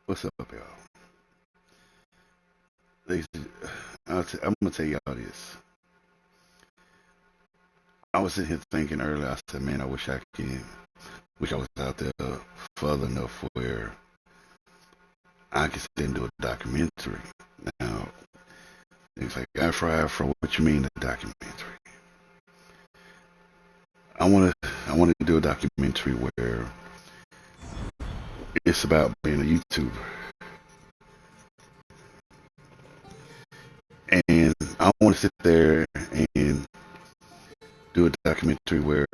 What's up, y'all? Ladies, I'm gonna tell y'all this. I was sitting here thinking earlier. I said, man, wish I was out there further enough where I could sit and do a documentary. Now, it's like Afro, what you mean a documentary? I want to do a documentary where it's about being a YouTuber, and I want to sit there and do a documentary where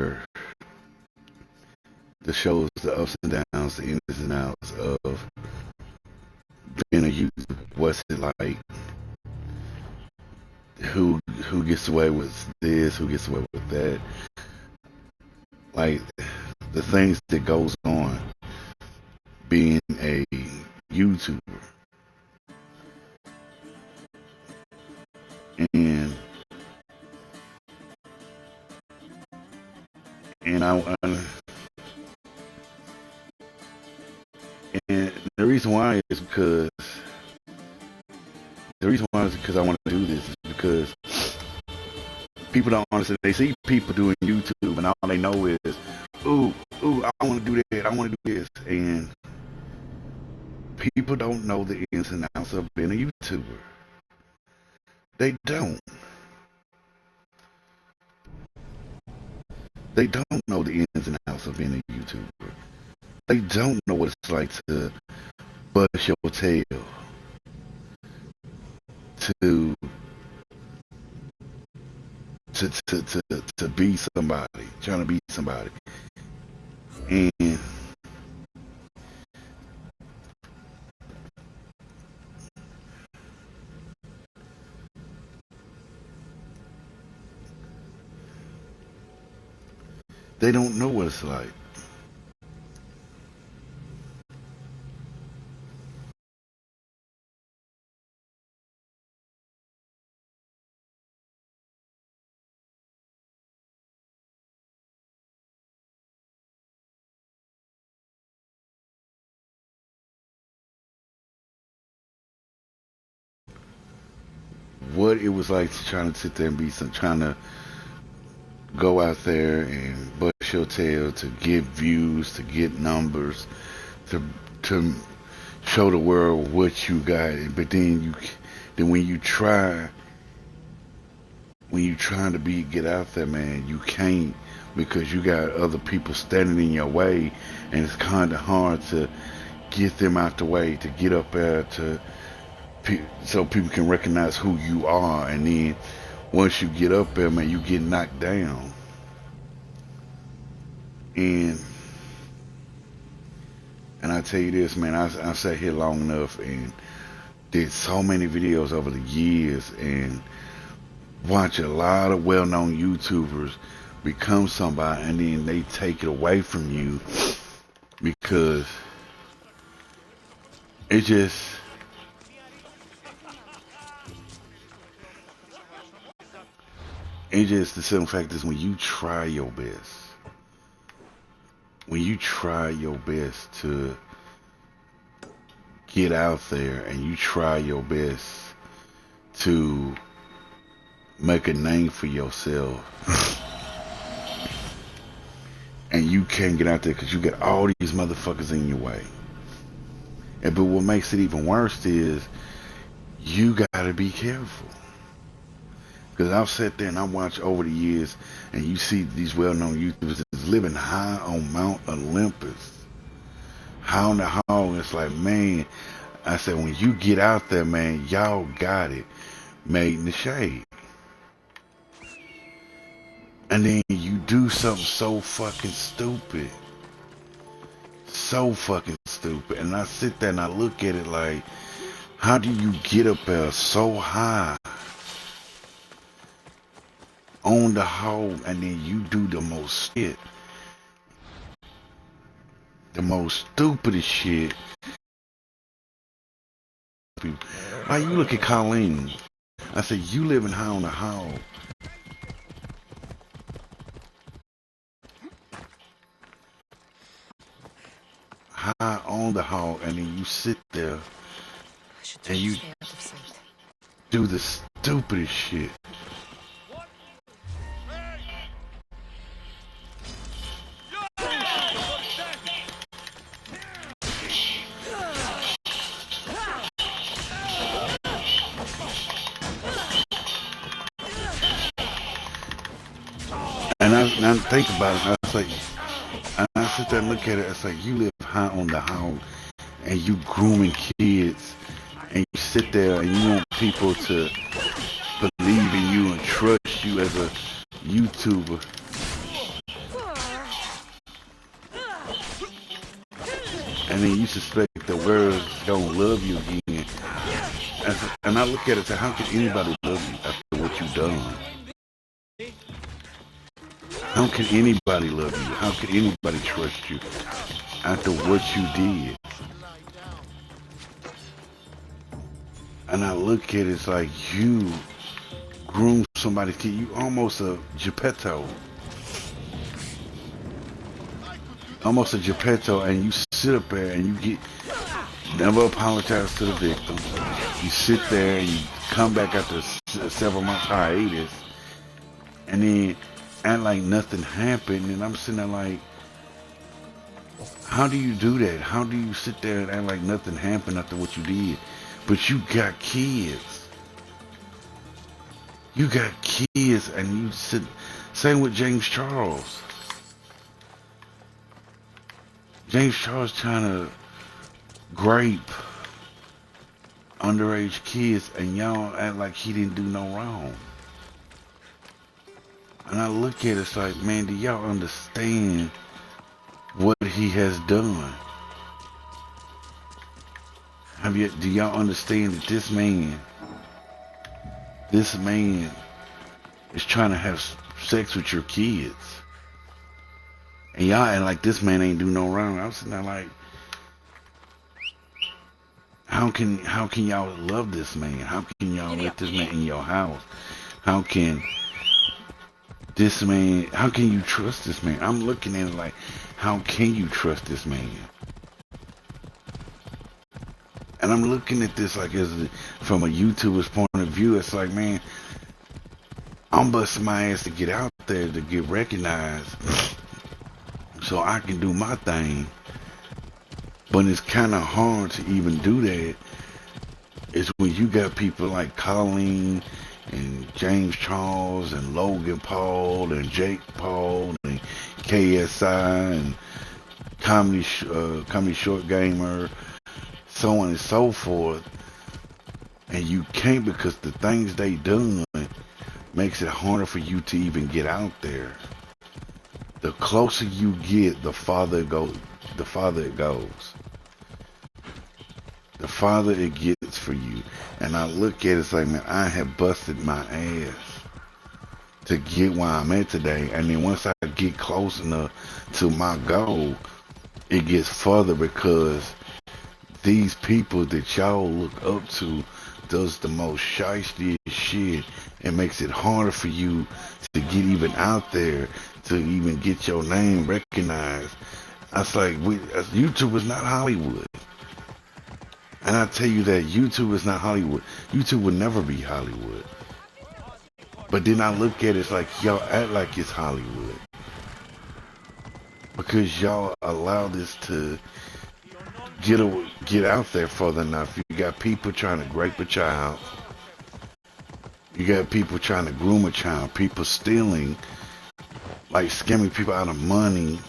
the shows the ups and downs, the ins and outs of being a YouTuber. What's it like? Who gets away with this? Who gets away with that? Like the things that goes on being a YouTuber, and and and the reason why is because I want to do this is because people don't understand. They see people doing YouTube, and all they know is, ooh, ooh, I want to do that. I want to do this, and people don't know the ins and outs of being a YouTuber. They don't. They don't know the ins and outs of being a YouTuber. They don't know what it's like to bust your tail, to to be somebody, trying to be somebody, and they don't know what it's like. What it was like trying to sit there and be trying to go out there and bust your tail to get views, to get numbers, to to show the world what you got. But then when you trying to get out there, man, you can't because you got other people standing in your way, and it's kind of hard to get them out the way to get up there so people can recognize who you are, and then once you get up there, man, you get knocked down. And and I tell you this, man, I sat here long enough and did so many videos over the years and watch a lot of well-known YouTubers become somebody, and then they take it away from you because it just the simple fact is when you try your best to get out there and you try your best to make a name for yourself and you can't get out there because you got all these motherfuckers in your way. And but what makes it even worse is you gotta be careful. Because I've sat there and I watch over the years and you see these well-known YouTubers that's living high on Mount Olympus. High on the hog. It's like, man, I said, when you get out there, man, y'all got it made in the shade. And then you do something so fucking stupid. So fucking stupid. And I sit there and I look at it like, how do you get up there so high on the hog and then you do the most stupidest shit? Like you look at Colleen. I said, you living high on the hog. high on the hog, and then you sit there and you do the stupidest shit. And I think about it, I sit there and look at it, it's like you live high on the hog and you grooming kids and you sit there and you want people to believe in you and trust you as a YouTuber. And then you suspect the world's gonna love you again. And I look at it and say, how can anybody love you after what you've done? How can anybody love you? How can anybody trust you after what you did? And I look at it, it's like you groom somebody's kid. You almost a Geppetto. Almost a Geppetto, and you sit up there and you never apologize to the victim. You sit there and you come back after several months hiatus, and then act like nothing happened. And I'm sitting there like, how do you do that? How do you sit there and act like nothing happened after what you did? But you got kids. You got kids, and you sit. Same with James Charles. James Charles trying to grape underage kids, and y'all act like he didn't do no wrong. And I look at it, it's like, man, do y'all understand what he has done? Do y'all understand that this man is trying to have sex with your kids? And y'all act like this man ain't do no wrong. I was sitting there like, how can y'all love this man? How can y'all let this man in your house? How can you trust this man? I'm looking at it like, how can you trust this man? And I'm looking at this like from a YouTuber's point of view. It's like, man, I'm busting my ass to get out there to get recognized so I can do my thing. But it's kind of hard to even do that. It's when you got people like Colleen and James Charles and Logan Paul and Jake Paul and KSI and Comedy Short Gamer, so on and so forth, and you can't, because the things they done makes it harder for you to even get out there. The closer you get, the farther it goes. The farther it gets for you. And I look at it, it's like, man, I have busted my ass to get where I'm at today. And then once I get close enough to my goal, it gets further, because these people that y'all look up to does the most shiesty shit. It makes it harder for you to get even out there, to even get your name recognized. I was like, YouTube is not Hollywood. And I tell you that YouTube is not Hollywood. YouTube will never be Hollywood. But then I look at it, it's like, y'all act like it's Hollywood, because y'all allow this to get out there further enough. You got people trying to rape a child. You got people trying to groom a child. People stealing, like scamming people out of money.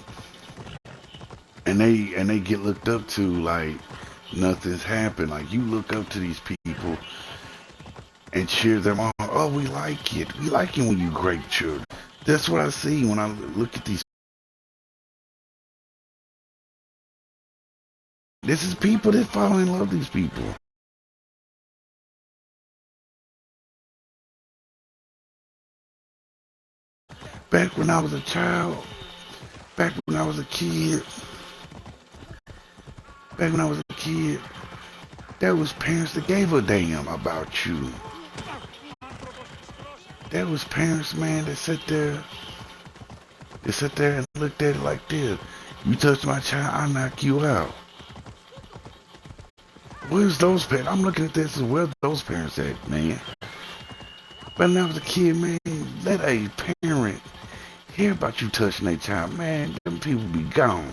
And they get looked up to like nothing's happened. Like, you look up to these people and cheer them on. Oh, we like it. We like it when you grape children. That's what I see when I look at these. This is people that fall in love with these people. Back when I was a child, back when I was a kid, there was parents that gave a damn about you. There was parents, man, that sat there and looked at it like this. You touch my child, I'll knock you out. Where's those parents? I'm looking at this as where those parents at, man. But when I was a kid, man, let a parent hear about you touching their child, man, them people be gone.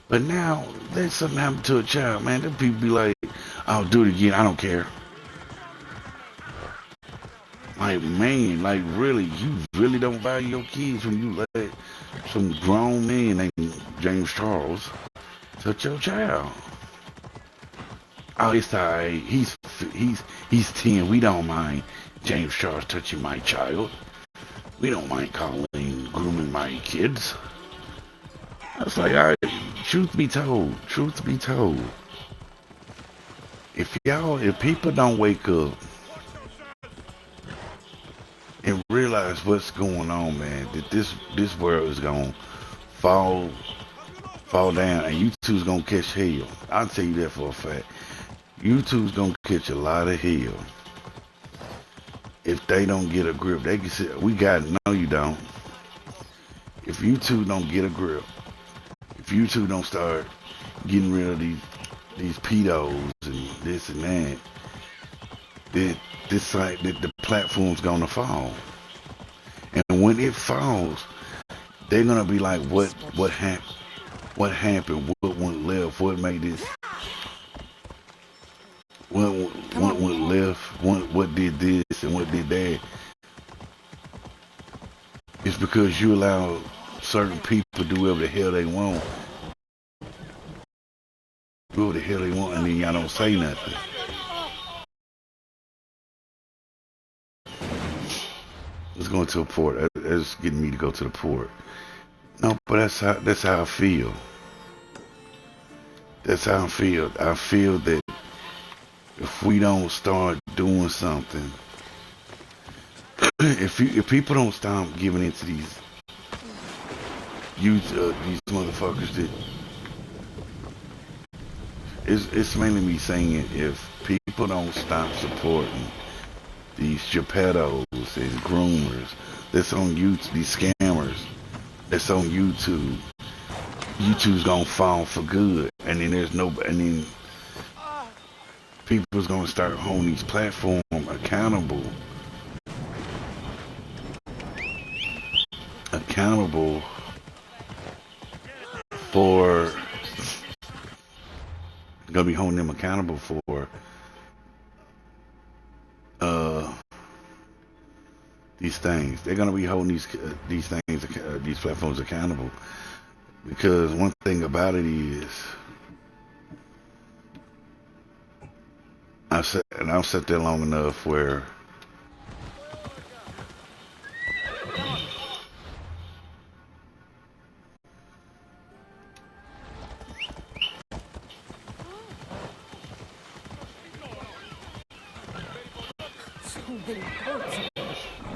But now, let something happen to a child, man, them people be like, I'll do it again, I don't care. Like, man, like, really, you really don't value your kids when you let some grown man named James Charles touch your child. Oh, it's alright. He's 10. We don't mind James Charles touching my child. We don't mind grooming my kids. I was like, all right, truth be told, if people don't wake up and realize what's going on, man, that this world is gonna fall down, and you two's gonna catch hell. I'll tell you that for a fact. You two's gonna catch a lot of hell if they don't get a grip. They can say, we got it. No, you don't. If you two don't get a grip, if you two don't start getting rid of these pedos and this and that, the platform's gonna fall. And when it falls, they're gonna be like, what happened? What happened? What went left? What made this? What went left? What did this and what did that? It's because you allow certain people to do whatever the hell they want. Do whatever the hell they want, and then y'all don't say nothing. Let's go to a port. That's getting me to go to the port. No, but that's how I feel. That's how I feel. I feel that if we don't start doing something, if people don't stop giving into these motherfuckers, that it's mainly me saying it. If people don't stop supporting these Geppettos and groomers that's on YouTube, these scammers that's on YouTube, YouTube's gonna fall for good, and then people's gonna start holding these platforms accountable for gonna be holding them accountable for these things. They're gonna be holding these platforms accountable, because one thing about it is, I've sat there long enough where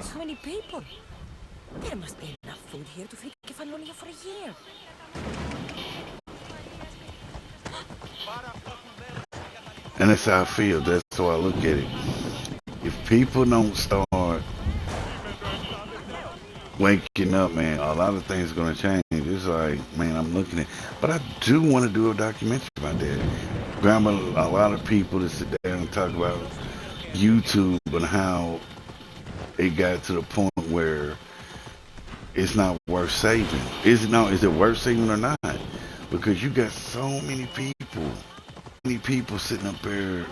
so many people. There must be enough food here to feed Kefalonia for a year. and that's how I feel. That's how I look at it. If people don't start waking up, man, a lot of things are gonna change. It's like, man, I'm looking at, but I do want to do a documentary about that. Grab a lot of people to sit down and talk about YouTube and how it got to the point where it's not worth saving. Is it worth saving or not? Because you got so many people sitting up there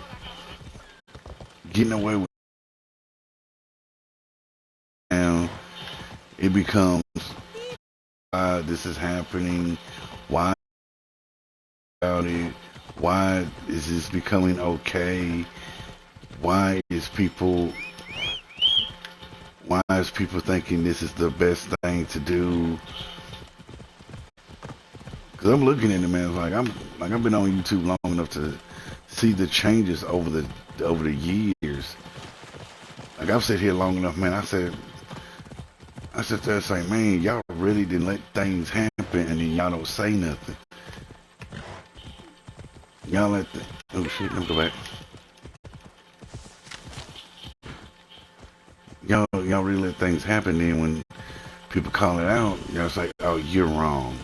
getting away with it. And it becomes, why this is happening, why about it, why is this becoming okay, why is people thinking this is the best thing to do? Because I'm looking at it, man. I've been on YouTube long enough to see the changes over the years. Like, I've sat here long enough, man. I sit there and say, man, y'all really didn't let things happen, and then y'all don't say nothing. Y'all oh shit, let me go back. Y'all really let things happen, then when people call it out, y'all say, oh, you're wrong.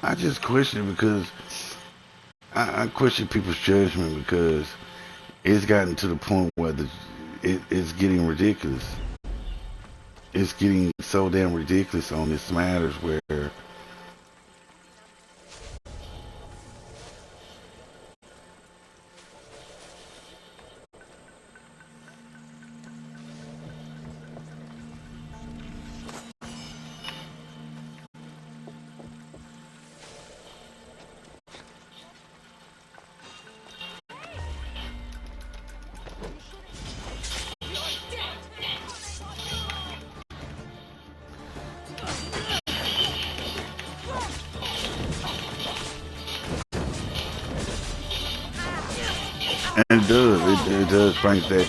I just question it because I question people's judgment because it's gotten to the point where it's getting ridiculous. It's getting so damn ridiculous on this matters where and it does bring that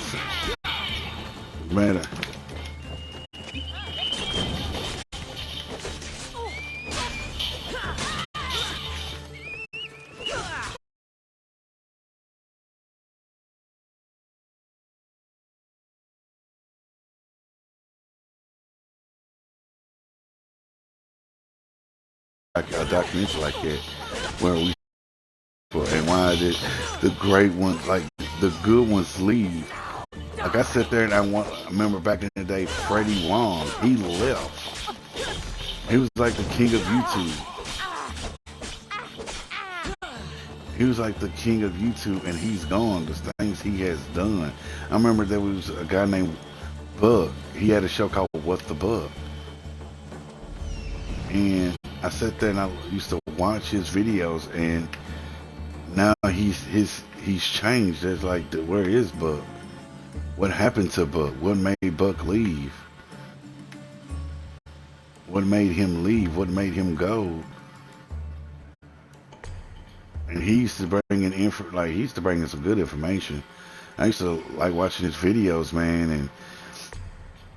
matter. Like a documentary like that where we and why did the great ones like the good ones leave? Like I sat there and I remember back in the day, Freddie Wong, he left. He was like the king of YouTube. He was like the king of YouTube, and he's gone. The things he has done. I remember there was a guy named Bug. He had a show called What's the Bug, and I sat there and I used to watch his videos, and now he's changed. It's like, where is Bug? What happened to Buck? What made Buck leave? What made him leave? What made him go? And he used to bring in he used to bring in some good information. I used to like watching his videos, man, and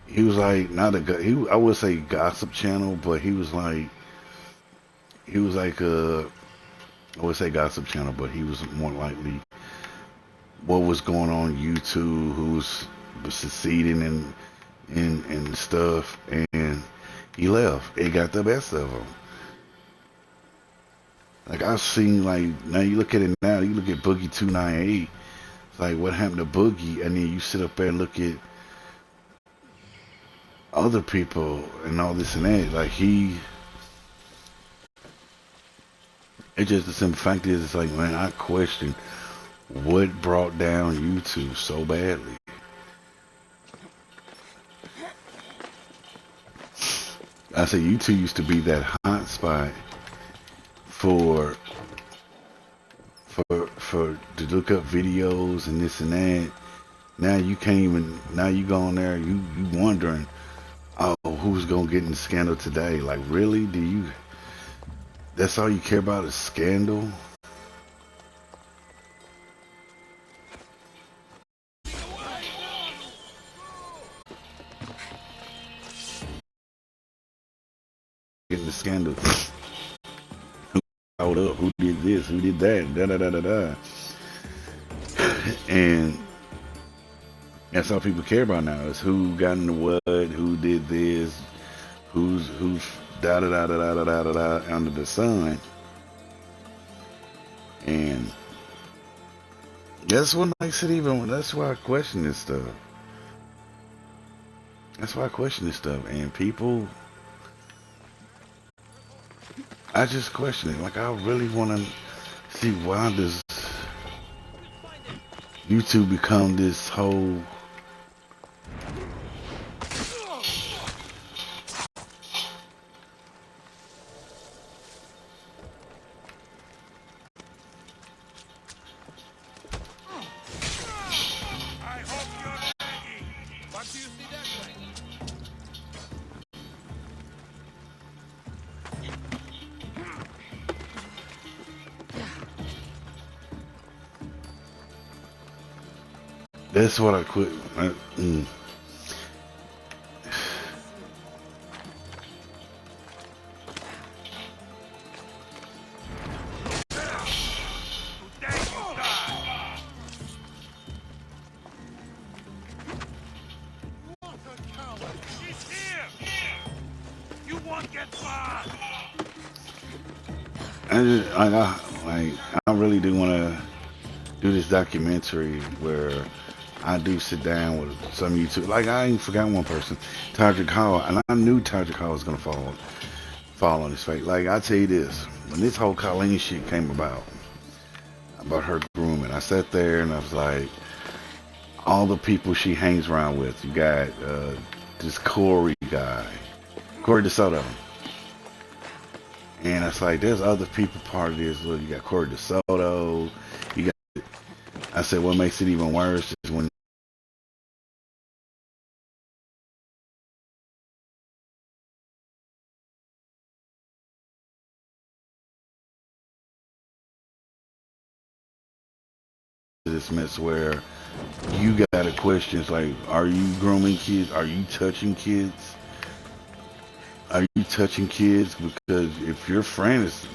he was like not a I would say gossip channel, but he was like I would say gossip channel, but he was more likely what was going on YouTube, who was succeeding and stuff, and he left. It got the best of him. Like I've seen, like now you look at it now, you look at Boogie 298. It's like what happened to Boogie, and then you sit up there and look at other people and all this and that. Like it's just the simple fact is, it's like, man, I question what brought down YouTube so badly. I say YouTube used to be that hot spot for to look up videos and this and that. Now you can't even. Now you go on there, you wondering, oh, who's gonna get in the scandal today? Like, really? Do you? That's all you care about is scandal? Getting the scandal. Who showed up? Who did this? Who did that? Da da da da da. And that's all people care about now is who got in the what, who did this, who's da da da da da da da da under the sun. And that's what makes it even. That's why I question this stuff. That's why I question this stuff. And people, I just question it. Like I really want to see why does YouTube become this whole. That's what I quit. I really do want to do this documentary where I do sit down with some YouTube. Like I ain't forgot one person, Todrick Hall, and I knew Todrick Hall was gonna fall on his face. Like I tell you this, when this whole Colleen shit came about her grooming, I sat there and I was like, all the people she hangs around with. You got this Corey guy, Corey DeSoto. And it's like, there's other people part of this. Look, you got Corey DeSoto. You got, I said, what makes it even worse is when this mess where you got to question, it's like, are you grooming kids? Are you touching kids? Are you touching kids? Because if your friend is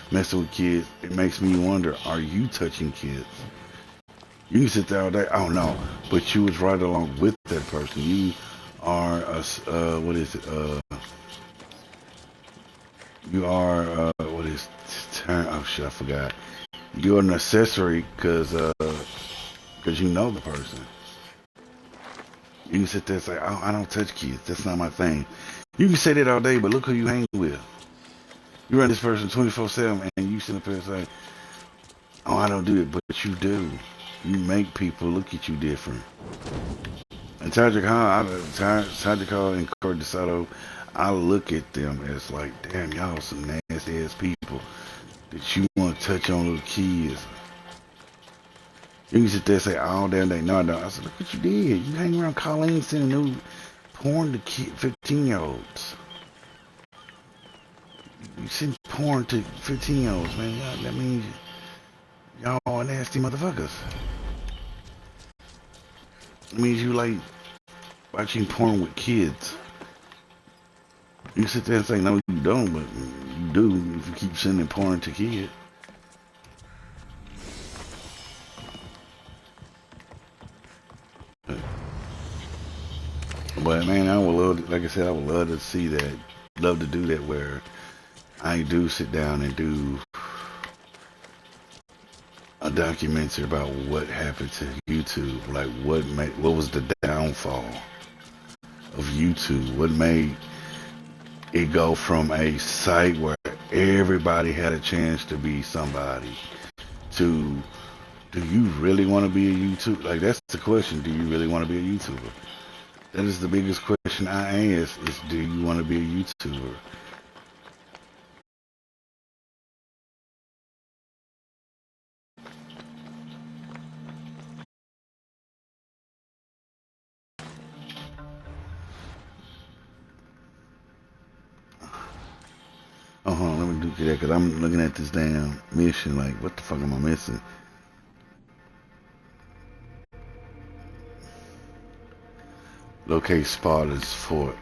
messing with kids, it makes me wonder, are you touching kids? You can sit there all day, I don't know, but you was right along with that person. You are what is it? You are what is turn? Oh shit, I forgot. You're an accessory because you know the person. You can sit there and say, oh, I don't touch kids. That's not my thing. You can say that all day, but look who you hang with. You run this person 24/7, and you sit up there and say, oh, I don't do it, but you do. You make people look at you different. And Todrick Hall and Corey DeSoto, I look at them as like, damn, y'all some nasty ass people that you want to touch on little kids. You can sit there and say all damn day, no, I don't. I said, look what you did. You hang around Colleen sending new porn to 15-year-olds. You send porn to 15-year-olds, man. That means y'all are nasty motherfuckers. It means you like watching porn with kids. You sit there and say, no, you don't, but you do if you keep sending porn to kids. But man, I would love, like I said, I would love to see that, love to do that where I do sit down and do a documentary about what happened to YouTube, like what was the downfall of YouTube, what made it go from a site where everybody had a chance to be somebody to, do you really want to be a YouTuber? Like that's the question, do you really want to be a YouTuber? That is the biggest question I ask is, do you want to be a YouTuber? Let me do that because I'm looking at this damn mission like, what the fuck am I missing? Locate Spartan's Fort.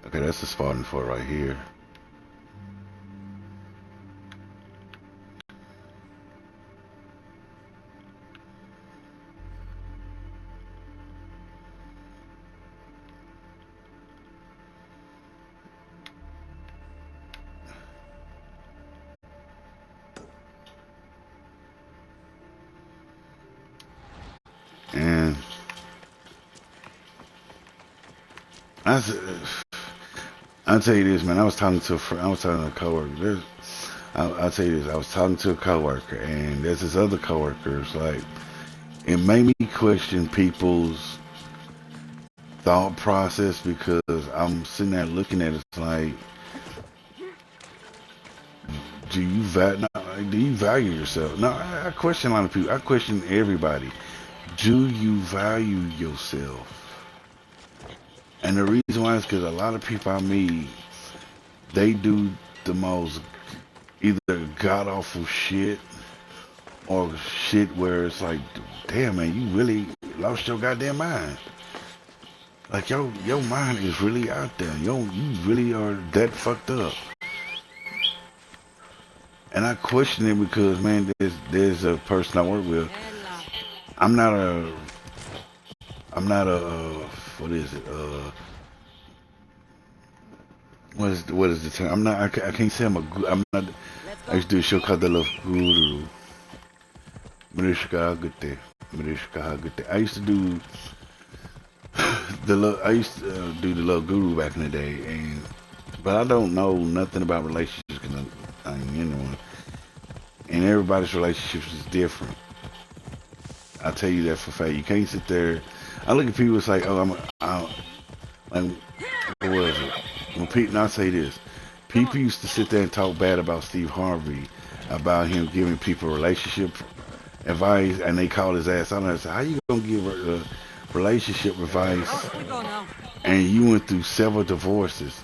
Okay, that's the Spartan Fort right here. And I'll tell you this, man. I was talking to a coworker. I'll tell you this. I was talking to a coworker, and there's this other coworkers. Like, it made me question people's thought process because I'm sitting there looking at it like, do you value yourself? No, I question a lot of people. I question everybody. Do you value yourself? And the reason why is because a lot of people I meet, they do the most either god awful shit or shit where it's like, damn man, you really lost your goddamn mind. Like your mind is really out there. You really are that fucked up. And I question it because man, there's a person I work with. I'm not a what is it? What is the term? I'm not. I can't say I'm not. Let's I go. used to do a show called The Love Guru. Marishka Hagute. Marishka Hagute. I used to do I used to do the Love Guru back in the day, but I don't know nothing about relationships because I ain't anyone. And everybody's relationships is different. I tell you that for a fact. You can't sit there. I look at people. It's like, oh, like, what was it? When people, now I say this. Come on. People used to sit there and talk bad about Steve Harvey, about him giving people relationship advice, and they called his ass out and said, "How you gonna give a relationship advice?" Off we go now. And you went through several divorces,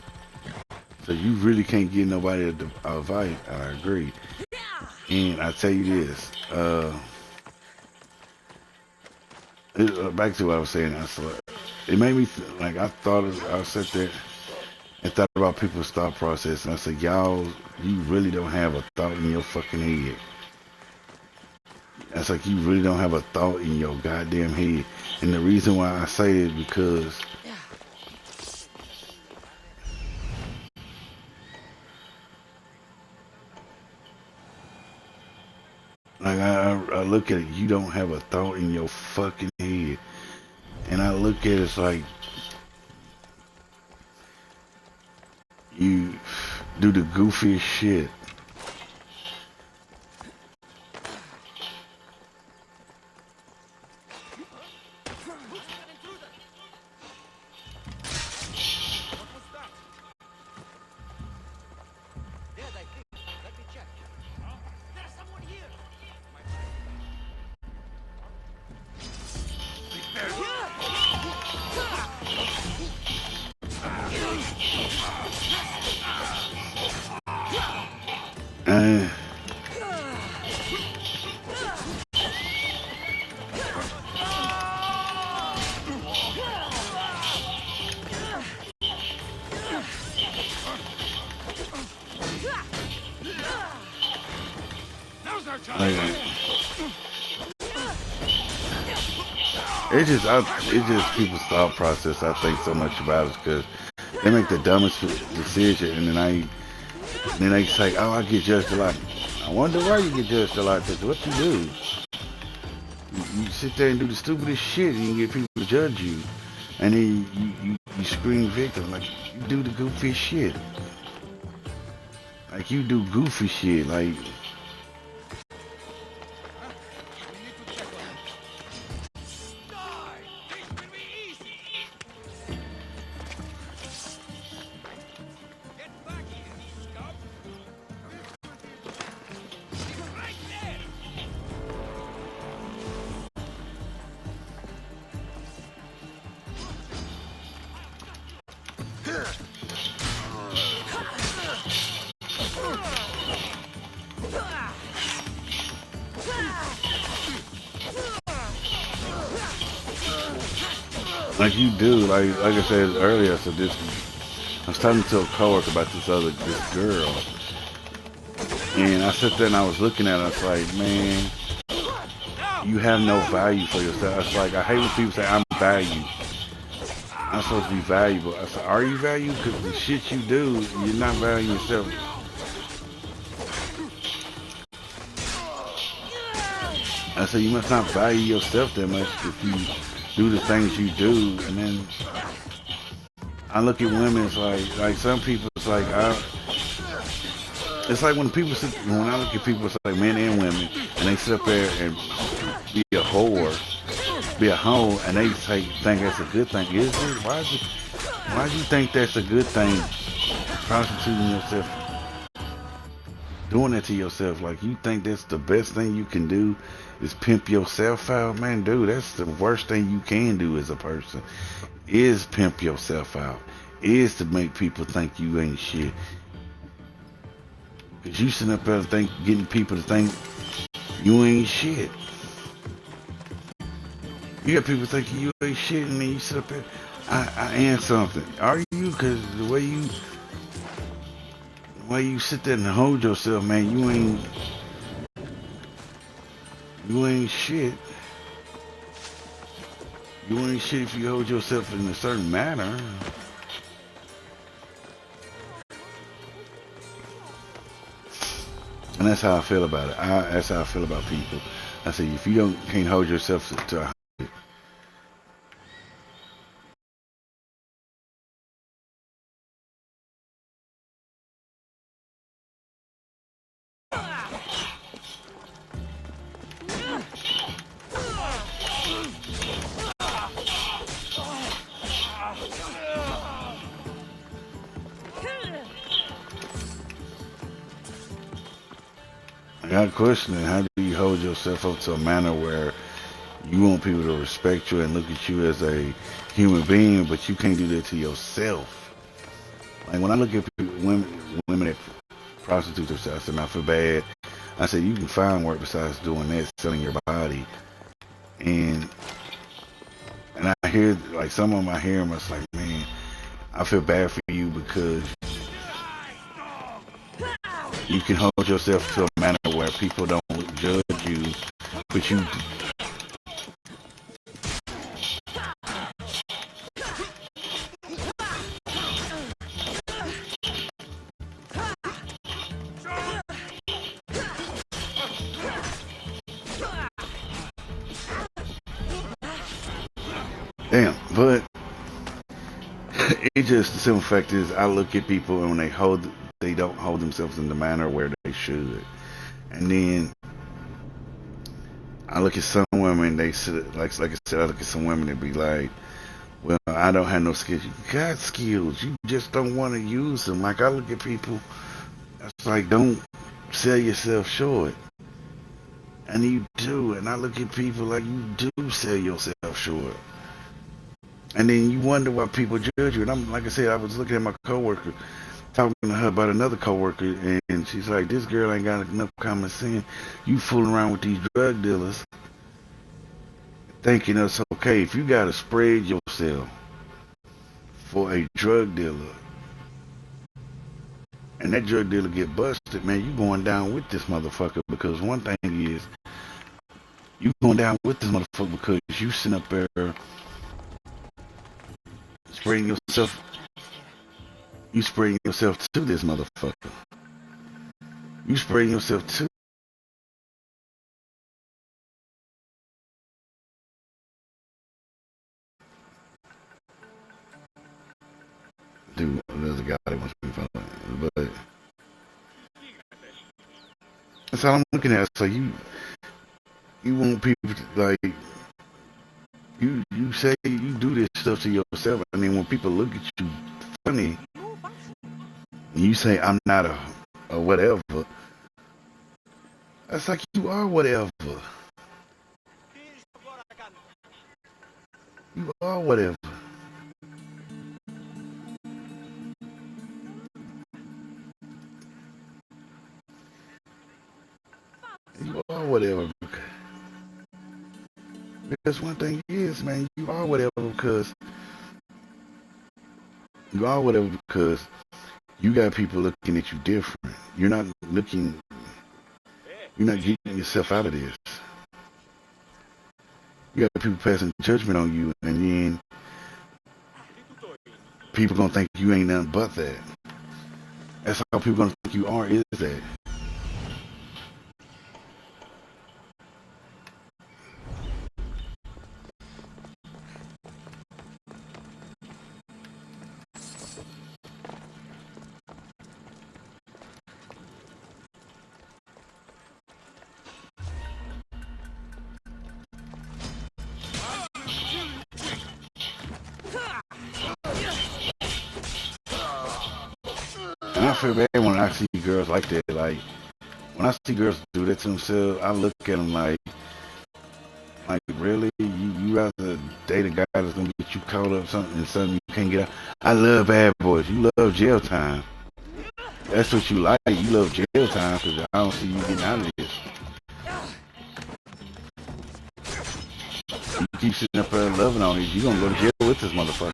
so you really can't give nobody advice. I agree, and I tell you this. Back to what I was saying. It made me like I thought. I sat there and thought about people's thought process, and I said, "Y'all, you really don't have a thought in your fucking head." That's like you really don't have a thought in your goddamn head. And the reason why I say it is because like I look at it, you don't have a thought in your fucking head. And I look at it as like you do the goofiest shit. And like, it's just people's thought process. I think so much about it because they make the dumbest decision, and then they say, "Oh, I get judged a lot." I wonder why you get judged a lot. Because what you do, you sit there and do the stupidest shit, and you get people to judge you, and then you scream victim like you do the goofy shit, like you do goofy shit, like. Like you do, like I said earlier. So this, I was talking to a coworker about this girl, and I sat there and I was looking at her. I was like, man, you have no value for yourself. I was like, I hate when people say I'm valued. I'm supposed to be valuable. I said, are you valued? Because the shit you do, you're not valuing yourself. I said, you must not value yourself that much if you do the things you do. And then I look at women, it's like some people, it's like when I look at people, it's like men and women, and they sit up there and be a whore, be a hoe, and they think that's a good thing. Is it? Why do you think that's a good thing? Prostituting yourself, doing that to yourself, like you think that's the best thing you can do is pimp yourself out, man, dude. That's the worst thing you can do as a person. Is pimp yourself out. Is to make people think you ain't shit. Cause you sitting up there getting people to think you ain't shit. You got people thinking you ain't shit, and then you sit up there. I am something. Are you? Cause the way you sit there and hold yourself, man, you ain't shit. You ain't shit if you hold yourself in a certain manner. And that's how I feel about it. That's how I feel about people. I say, if you can't hold yourself to a I got a question. How do you hold yourself up to a manner where you want people to respect you and look at you as a human being, but you can't do that to yourself? Like when I look at people, women that prostitute themselves, and I feel bad. I say you can find work besides doing that, selling your body. And I hear like some of them, I hear them. It's like, man, I feel bad for you because you can hold yourself to a manner where people don't judge you, but you. Damn, but it just the simple fact is, I look at people and when they don't hold themselves in the manner where they should, and then I look at some women, they sit like I said, I look at some women that be like, well, I don't have no skills. You got skills, you just don't want to use them. Like I look at people, it's like don't sell yourself short, and you do, and I look at people like you do sell yourself short. And then you wonder why people judge you. And I'm like I said, I was looking at my coworker, talking to her about another coworker, and she's like, "This girl ain't got enough common sense. You fooling around with these drug dealers, thinking it's okay. If you gotta spread yourself for a drug dealer, and that drug dealer get busted, man, you going down with this motherfucker. Because one thing is, you going down with this motherfucker because you sitting up there spreading yourself. You spreading yourself to this motherfucker. You spreading yourself to." Dude, there's a guy that wants to be followed, but that's all I'm looking at. So you want people to, like you say you do this stuff to yourself, and then when people look at you funny, and you say I'm not a whatever, that's like you are whatever. You are whatever. You are whatever. Because one thing is, man, you are whatever because you are whatever because you got people looking at you different. You're not looking. You're not getting yourself out of this. You got people passing judgment on you, and then people gonna think you ain't nothing but that. That's how people gonna think you are. Is that? And I feel bad when I see girls like that. Like when I see girls do that to themselves, I look at them like really, you rather date a guy that's gonna get you caught up something and something you can't get out. I love bad boys. You love jail time. That's what you like. You love jail time because I don't see you getting out of this. You keep sitting up there loving on it, you gonna go to jail with this motherfucker.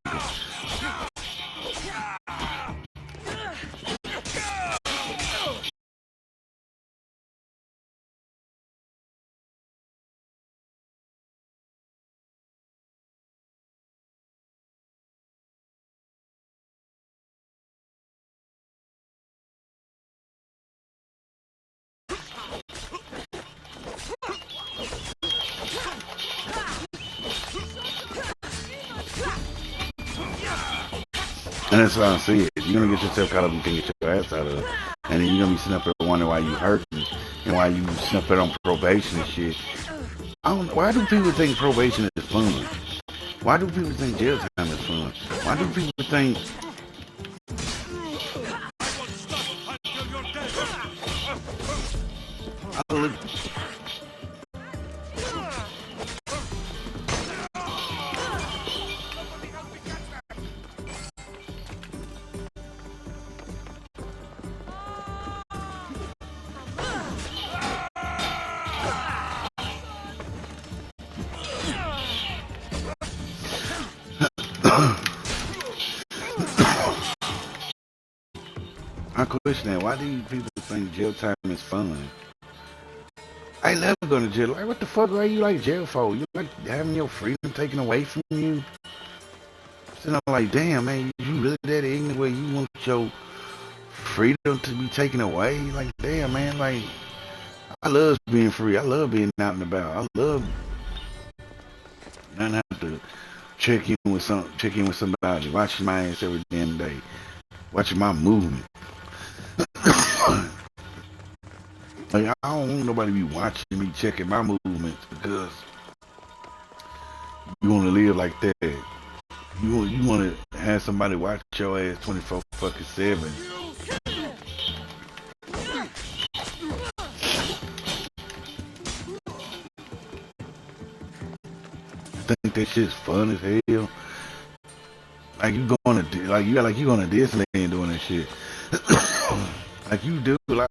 And that's what I see it. You're gonna get yourself caught up, you can get your ass out of it. And then you're gonna be sitting up there wondering why you hurting and why you sitting up there on probation and shit. I don't know. Why do people think probation is fun? Why do people think jail time is fun? Why do people think I look I question that. Why do you people think jail time is fun? I love going to jail. Like, what the fuck are you like jail for? You like having your freedom taken away from you? So I'm like, damn, man, you really that ignorant where you want your freedom to be taken away? Like, damn, man, like, I love being free. I love being out and about. I love not have to check in with somebody, watching my ass every damn day, watching my movement. Like, I don't want nobody to be watching me checking my movements because you want to live like that. You want to have somebody watch your ass 24 fucking 7. Think that shit's fun as hell. Like you going to you going to Disneyland doing that shit. Like you do. Like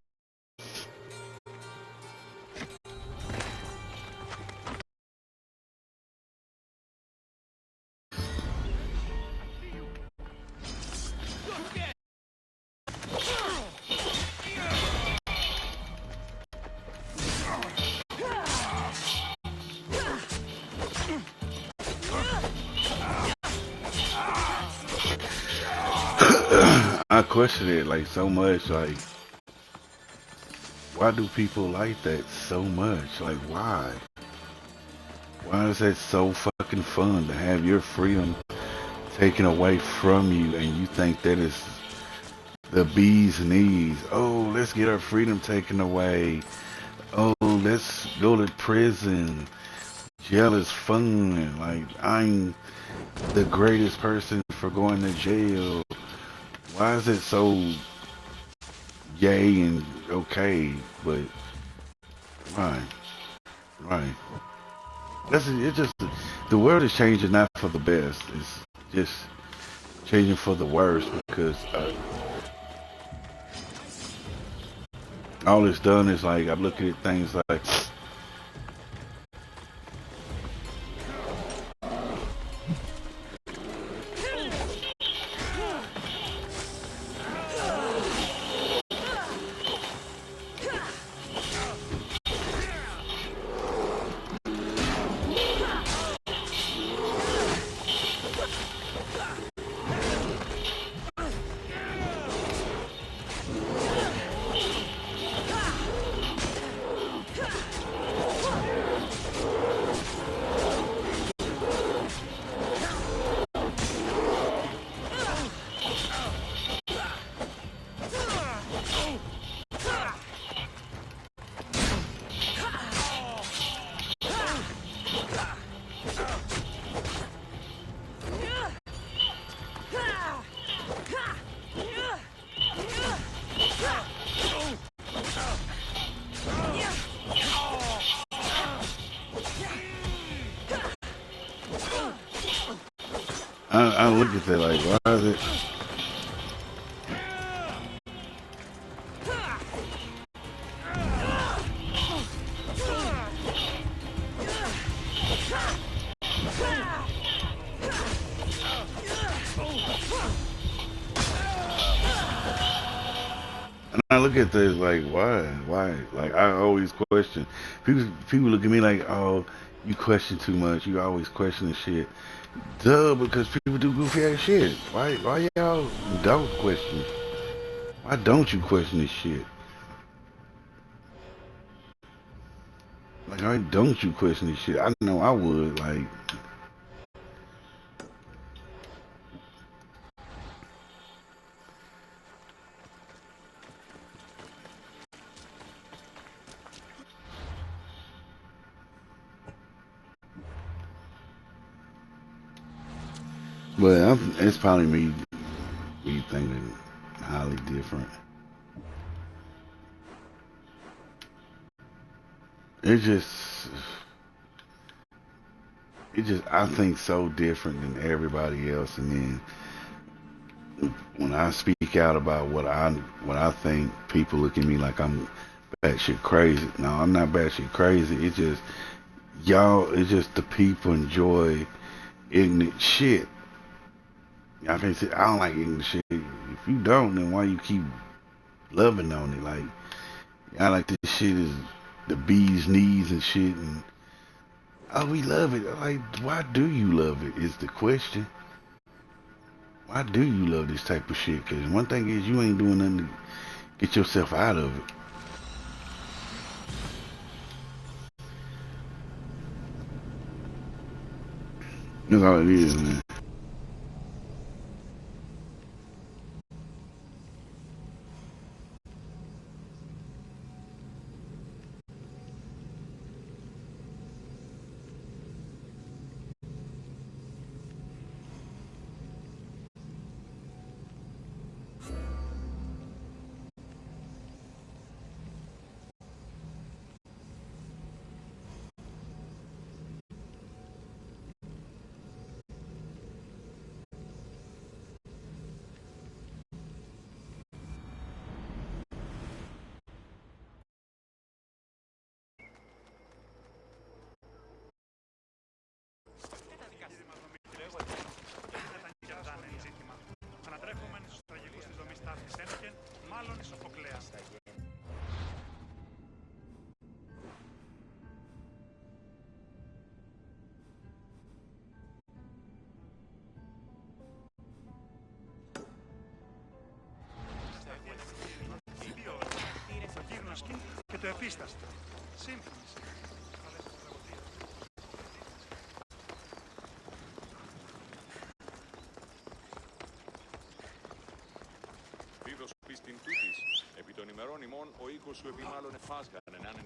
I question it like so much. Like why do people like that so much? Like why? Why is that so fucking fun to have your freedom taken away from you and you think that is the bee's knees? Oh, let's get our freedom taken away. Oh, let's go to prison. Jail is fun. Like I'm the greatest person for going to jail. Why is it so yay and okay? But right, right. That's it. Just the world is changing not for the best. It's just changing for the worst because all it's done is like I'm looking at things like I look at that like why is it? And I look at this like why? Like I always question. People look at me like oh you question too much. You always question the shit. Duh, because people do goofy ass shit. Why y'all don't question? Why don't you question this shit? Like why don't you question this shit? I know I would. Like But it's probably me thinking highly different. It just, I think so different than everybody else. And then when I speak out about what I think, people look at me like I'm batshit crazy. No, I'm not batshit crazy. It's just y'all. It's just the people enjoy ignorant shit. Y'all can't say I don't like ignorant shit. If you don't, then why you keep loving on it? Like y'all like this shit is the bee's knees and shit. And oh, we love it. Like, why do you love it? Is the question. Why do you love this type of shit? Because one thing is, you ain't doing nothing to get yourself out of it. That's all it is, man. Και το επίσταστο. Σύμφωνες. Δίδος πίστην τούτης, επί των ημερών ημών ο οίκος σου επιμάλλον εφάσγανε να είναι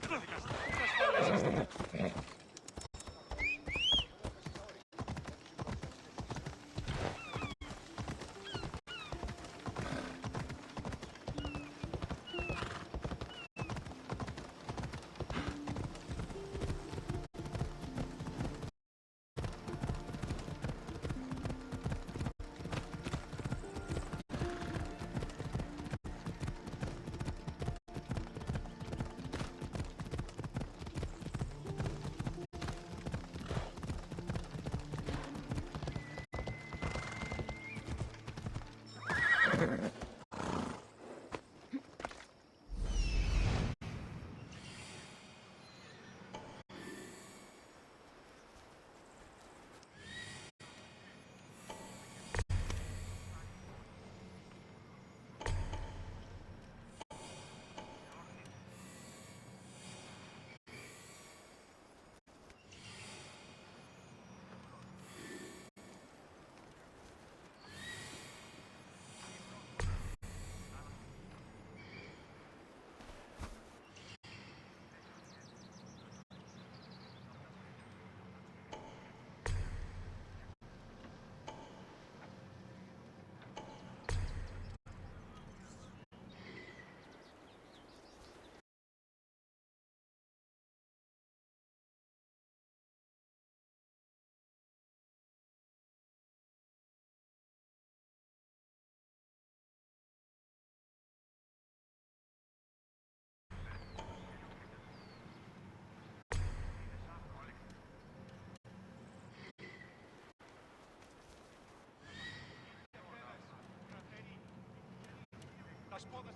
Τα σπόδα.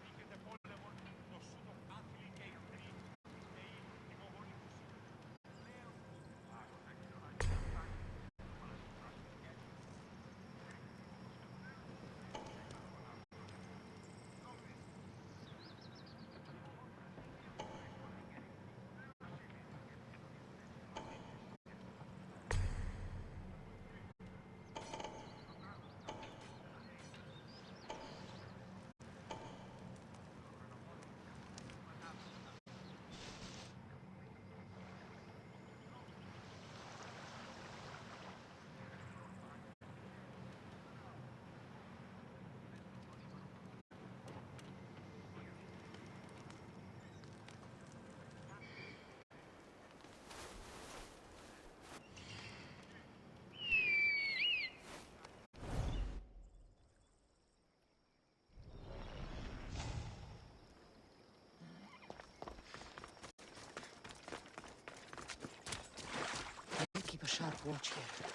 Εισνίκεται πόλεμον, το σούτο άθλη και οι εχθροί, και οι τιμογονικούς. sharp watch here.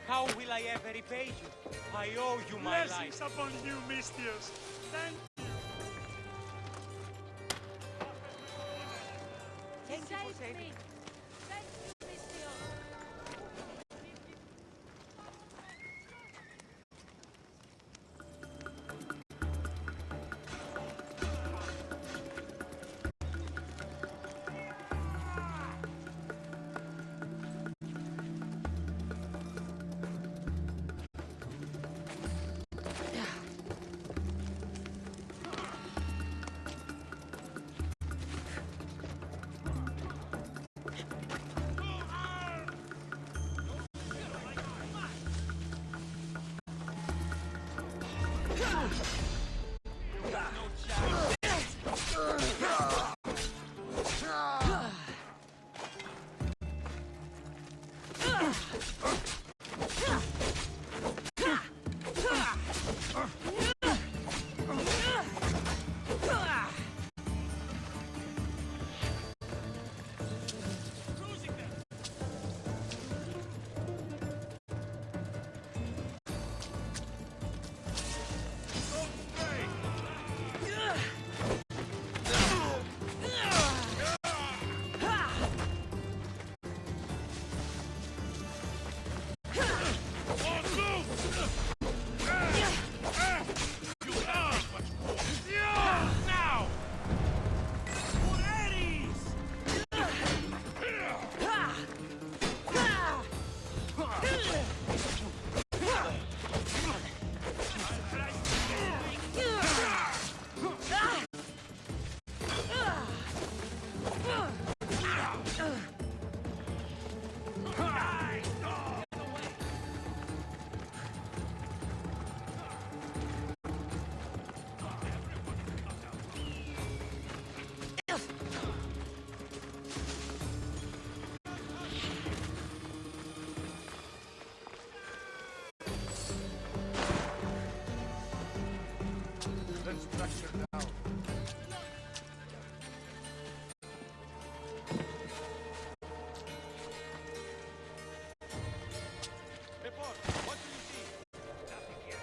How will I ever repay you? I owe you my life. Blessings upon you, Mistios. Thank you. Thank Save me! Thank you, Mistio! Let's pressure down. Report, what do you see? Nothing yet.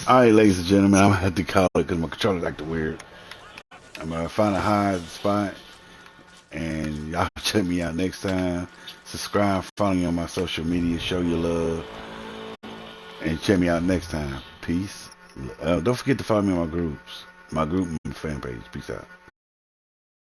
Alright, ladies and gentlemen, I'm gonna have to call it because my controller's acting weird. I'm gonna find a hide spot, and y'all check me out next time. Subscribe, follow me on my social media, show your love, and check me out next time. Peace. Don't forget to follow me on my groups, my group and fan page. Peace out.